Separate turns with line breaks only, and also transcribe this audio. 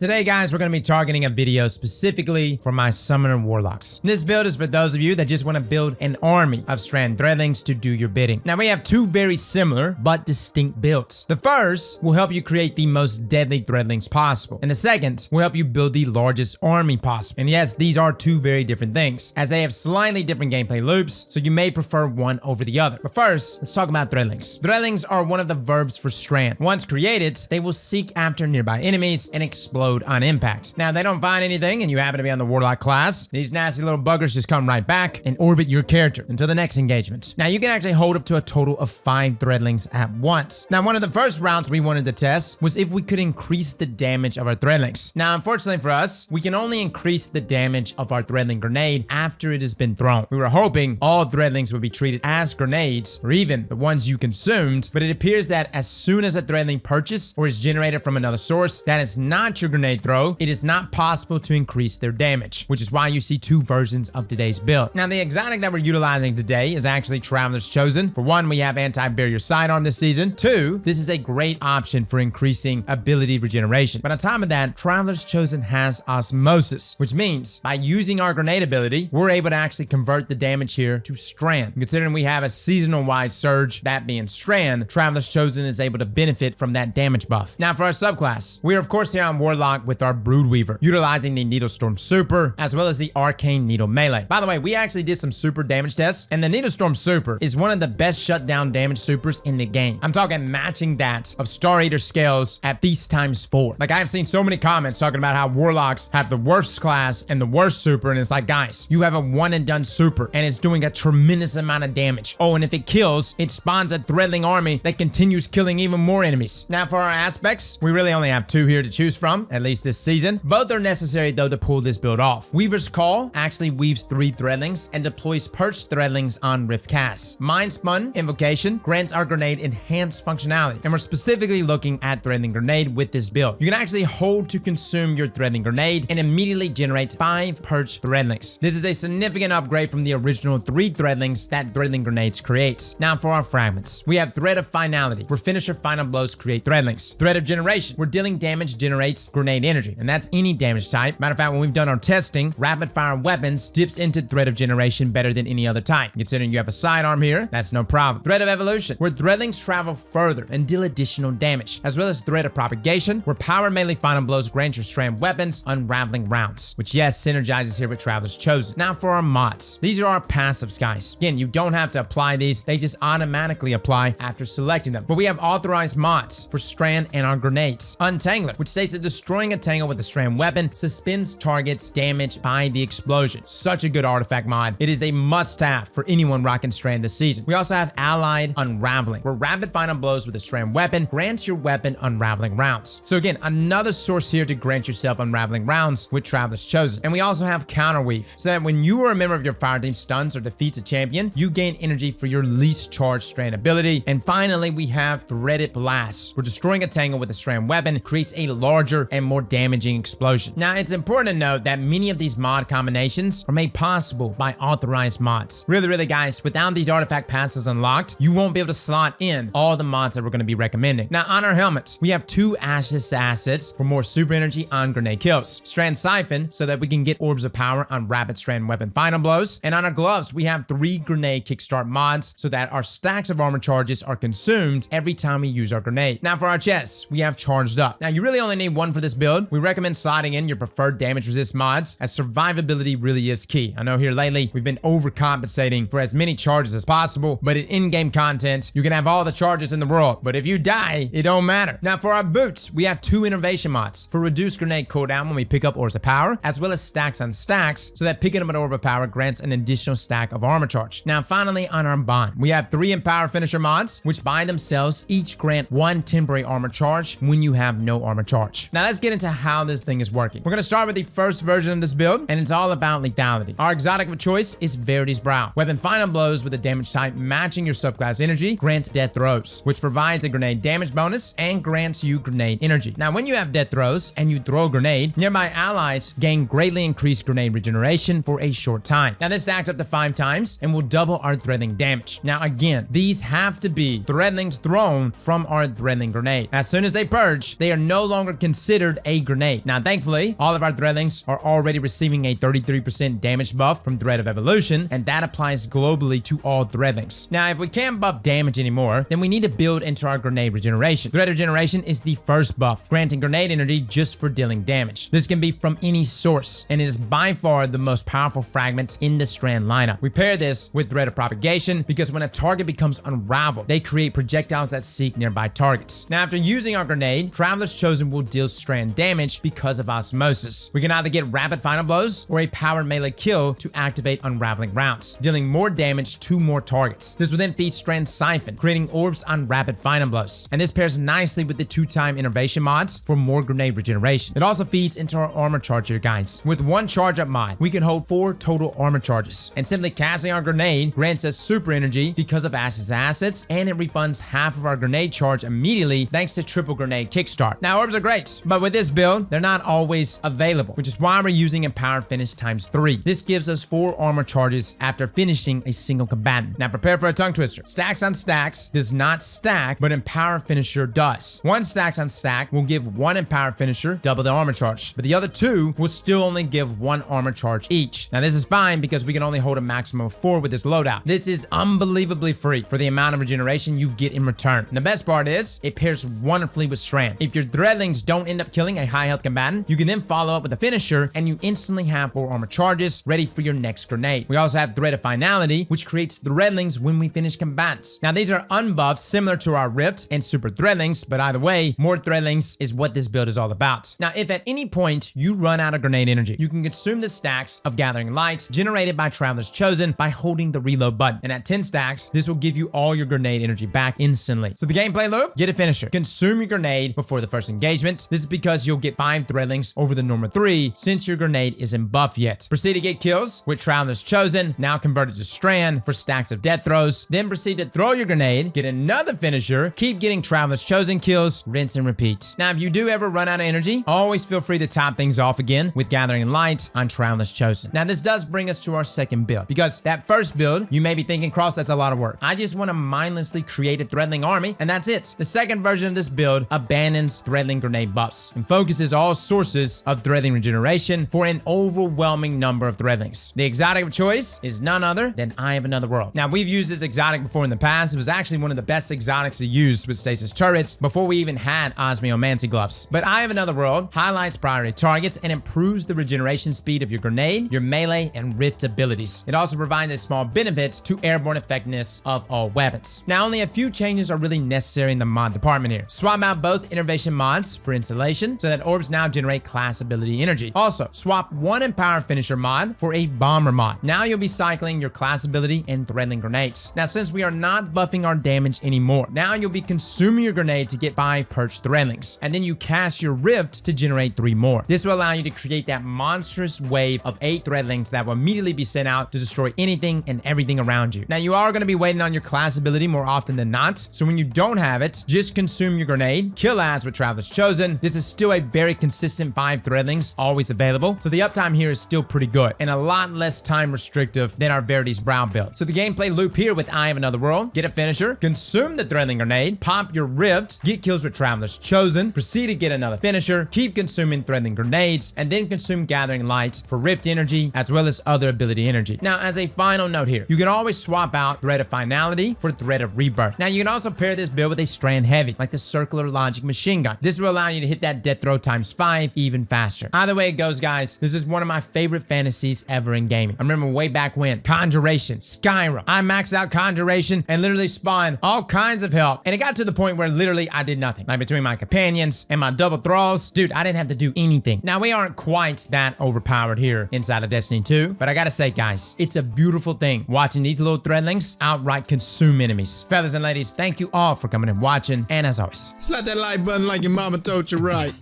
Today, guys, we're going to be targeting a video specifically for my Summoner Warlocks. This build is for those of you that just want to build an army of Strand Threadlings to do your bidding. Now, we have two very similar but distinct builds. The first will help you create the most deadly Threadlings possible, and the second will help you build the largest army possible. And yes, these are two very different things, as they have slightly different gameplay loops, so you may prefer one over the other. But first, let's talk about Threadlings. Threadlings are one of the verbs for Strand. Once created, they will seek after nearby enemies and explode on impact. Now, they don't find anything and you happen to be on the Warlock class, these nasty little buggers just come right back and orbit your character until the next engagement. Now, you can actually hold up to a total of 5 Threadlings at once. Now, one of the first routes we wanted to test was if we could increase the damage of our Threadlings. Now, unfortunately for us, we can only increase the damage of our Threadling grenade after it has been thrown. We were hoping all Threadlings would be treated as grenades, or even the ones you consumed, but it appears that as soon as a Threadling purchase or is generated from another source that is not your grenade throw, it is not possible to increase their damage, which is why you see two versions of today's build. Now, the exotic that we're utilizing today is actually Traveler's Chosen. For one, we have anti-barrier sidearm this season. Two, this is a great option for increasing ability regeneration. But on top of that, Traveler's Chosen has Osmosis, which means by using our grenade ability, we're able to actually convert the damage here to Strand. Considering we have a seasonal-wide surge, that being Strand, Traveler's Chosen is able to benefit from that damage buff. Now, for our subclass, we are of course here on Warlock with our Broodweaver, utilizing the Needlestorm Super, as well as the Arcane Needle Melee. By the way, we actually did some super damage tests, and the Needlestorm Super is one of the best shutdown damage supers in the game. I'm talking matching that of Star Eater scales at Feast ×4. Like, I've seen so many comments talking about how Warlocks have the worst class and the worst super, and it's like, guys, you have a one and done super, and it's doing a tremendous amount of damage. Oh, and if it kills, it spawns a Threadling army that continues killing even more enemies. Now, for our aspects, we really only have 2 here to choose from, at least this season. Both are necessary though to pull this build off. Weaver's Call actually weaves 3 Threadlings and deploys perched Threadlings on Rift Cast. Mind Spun Invocation grants our grenade enhanced functionality, and we're specifically looking at Threadling Grenade with this build. You can actually hold to consume your Threadling Grenade and immediately generate 5 perched Threadlings. This is a significant upgrade from the original 3 Threadlings that Threadling Grenades creates. Now, for our Fragments, we have Thread of Finality, where finisher final blows create Threadlings. Thread of Generation, where dealing damage generates grenade energy, and that's any damage type. Matter of fact, when we've done our testing, rapid fire weapons dips into Thread of Generation better than any other type. Considering you have a sidearm here, that's no problem. Thread of Evolution, where Threadlings travel further and deal additional damage, as well as Thread of Propagation, where power melee final blows grant your Strand weapons unraveling rounds, which yes, synergizes here with Traveler's Chosen. Now, for our mods, these are our passives, guys. Again, you don't have to apply these, they just automatically apply after selecting them. But we have authorized mods for Strand and our grenades. Untangler, which states that destroying a tangle with a Strand weapon suspends targets damage by the explosion. Such a good artifact mod. It is a must-have for anyone rocking Strand this season. We also have Allied Unraveling, where rapid final blows with a Strand weapon grants your weapon unraveling rounds. So again, another source here to grant yourself unraveling rounds with Traveler's Chosen. And we also have Counterweave, so that when you or a member of your fire team stuns or defeats a champion, you gain energy for your least charged Strand ability. And finally, we have Threaded Blast, where destroying a tangle with a Strand weapon creates a larger and more damaging explosion. Now, it's important to note that many of these mod combinations are made possible by authorized mods. Really, guys, without these artifact passives unlocked, you won't be able to slot in all the mods that we're going to be recommending. Now, on our helmets, we have 2 Ashes assets for more super energy on grenade kills. Strand Siphon, so that we can get orbs of power on rapid Strand weapon final blows. And on our gloves, we have 3 grenade kickstart mods, so that our stacks of armor charges are consumed every time we use our grenade. Now, for our chests, we have Charged Up. Now, you really only need 1 for this build. We recommend slotting in your preferred damage resist mods, as survivability really is key. I know here lately we've been overcompensating for as many charges as possible, but in in-game content, you can have all the charges in the world, but if you die, it don't matter. Now, for our boots, we have 2 innovation mods for reduced grenade cooldown when we pick up orbs of power, as well as stacks on stacks, so that picking up an orb of power grants an additional stack of armor charge. Now, finally, on our bond, we have 3 empower finisher mods, which by themselves each grant 1 temporary armor charge when you have no armor charge. Now, let's get into how this thing is working. We're going to start with the first version of this build, and it's all about lethality. Our exotic of choice is Verity's Brow. Weapon final blows with a damage type matching your subclass energy grant death throws, which provides a grenade damage bonus and grants you grenade energy. Now, when you have death throws and you throw a grenade, nearby allies gain greatly increased grenade regeneration for a short time. Now, this stacks up to 5 times and will double our Threadling damage. Now, again, these have to be Threadlings thrown from our Threadling grenade. As soon as they purge, they are no longer considered fired a grenade. Now, thankfully, all of our Threadlings are already receiving a 33% damage buff from Thread of Evolution, and that applies globally to all Threadlings. Now, if we can't buff damage anymore, then we need to build into our grenade regeneration. Thread regeneration is the first buff, granting grenade energy just for dealing damage. This can be from any source, and it is by far the most powerful fragment in the Strand lineup. We pair this with Thread of Propagation because when a target becomes unraveled, they create projectiles that seek nearby targets. Now, after using our grenade, Traveler's Chosen will deal Strand damage because of osmosis. We can either get rapid final blows or a powered melee kill to activate unraveling rounds, dealing more damage to more targets. This will then feed Strand Siphon, creating orbs on rapid final blows. And this pairs nicely with the 2-time innervation mods for more grenade regeneration. It also feeds into our armor charge here, guys. With one charge up mod, we can hold 4 total armor charges. And simply casting our grenade grants us super energy because of Ash's assets, and it refunds half of our grenade charge immediately thanks to triple grenade kickstart. Now, orbs are great, but with this build, they're not always available, which is why we're using Empowered Finish ×3. This gives us 4 armor charges after finishing a single combatant. Now, prepare for a tongue twister. Stacks on stacks does not stack, but Empowered Finisher does. 1 stacks on stack will give 1 Empowered Finisher, double the armor charge, but the other 2 will still only give 1 armor charge each. Now, this is fine because we can only hold a maximum of 4 with this loadout. This is unbelievably free for the amount of regeneration you get in return. And the best part is, it pairs wonderfully with Strand. If your Threadlings don't end up killing a high health combatant, you can then follow up with a finisher and you instantly have 4 armor charges ready for your next grenade. We also have Thread of Finality, which creates Threadlings when we finish combatants. Now, these are unbuffed similar to our Rift and Super Threadlings, but either way, more Threadlings is what this build is all about. Now, if at any point you run out of grenade energy, you can consume the stacks of Gathering Light generated by Traveler's Chosen by holding the reload button. And at 10 stacks, this will give you all your grenade energy back instantly. So the gameplay loop, get a finisher. Consume your grenade before the first engagement. This is because you'll get 5 Threadlings over the normal 3 since your grenade isn't buff yet. Proceed to get kills with Traveler's Chosen, now converted to Strand for stacks of death throws. Then proceed to throw your grenade, get another finisher, keep getting Traveler's Chosen kills, rinse and repeat. Now, if you do ever run out of energy, always feel free to top things off again with Gathering Light on Traveler's Chosen. Now, this does bring us to our second build, because that first build, you may be thinking, Cross, that's a lot of work. I just want to mindlessly create a Threadling army, and that's it. The second version of this build abandons Threadling grenade buffs and focuses all sources of Threadling regeneration for an overwhelming number of Threadlings. The exotic of choice is none other than Eye of Another World. Now, we've used this exotic before in the past. It was actually one of the best exotics to use with stasis turrets before we even had Osmiomancy gloves. But Eye of Another World highlights priority targets and improves the regeneration speed of your grenade, your melee, and rift abilities. It also provides a small benefit to airborne effectiveness of all weapons. Now, only a few changes are really necessary in the mod department here. Swap out both innervation mods for installation so that orbs now generate class ability energy. Also, swap 1 Empower Finisher mod for a Bomber mod. Now you'll be cycling your class ability and Threadling grenades. Now, since we are not buffing our damage anymore, now you'll be consuming your grenade to get 5 perched Threadlings, and then you cast your Rift to generate 3 more. This will allow you to create that monstrous wave of 8 Threadlings that will immediately be sent out to destroy anything and everything around you. Now, you are going to be waiting on your class ability more often than not, so when you don't have it, just consume your grenade, kill ads with Traveler's Chosen. This is still a very consistent 5 Threadlings always available, so the uptime here is still pretty good and a lot less time restrictive than our Verity's Brow build. So the gameplay loop here with Eye of Another World, get a finisher, consume the Threadling grenade, pop your Rift, get kills with Traveler's Chosen, proceed to get another finisher, keep consuming Threadling grenades, and then consume Gathering Light for Rift energy as well as other ability energy. Now, as a final note here, you can always swap out Thread of Finality for Thread of Rebirth. Now, you can also pair this build with a Strand Heavy, like the Circular Logic Machine Gun. This will allow you to hit that death throw ×5 even faster. Either way it goes, guys, this is one of my favorite fantasies ever in gaming. I remember way back when, Conjuration, Skyrim, I maxed out Conjuration and literally spawned all kinds of help, and it got to the point where literally I did nothing. Like between my companions and my double thralls, dude, I didn't have to do anything. Now, we aren't quite that overpowered here inside of Destiny 2, but I gotta say, guys, it's a beautiful thing watching these little Threadlings outright consume enemies. Fellas and ladies, thank you all for coming and watching, and as always,
Slap that like button like your mama told you right.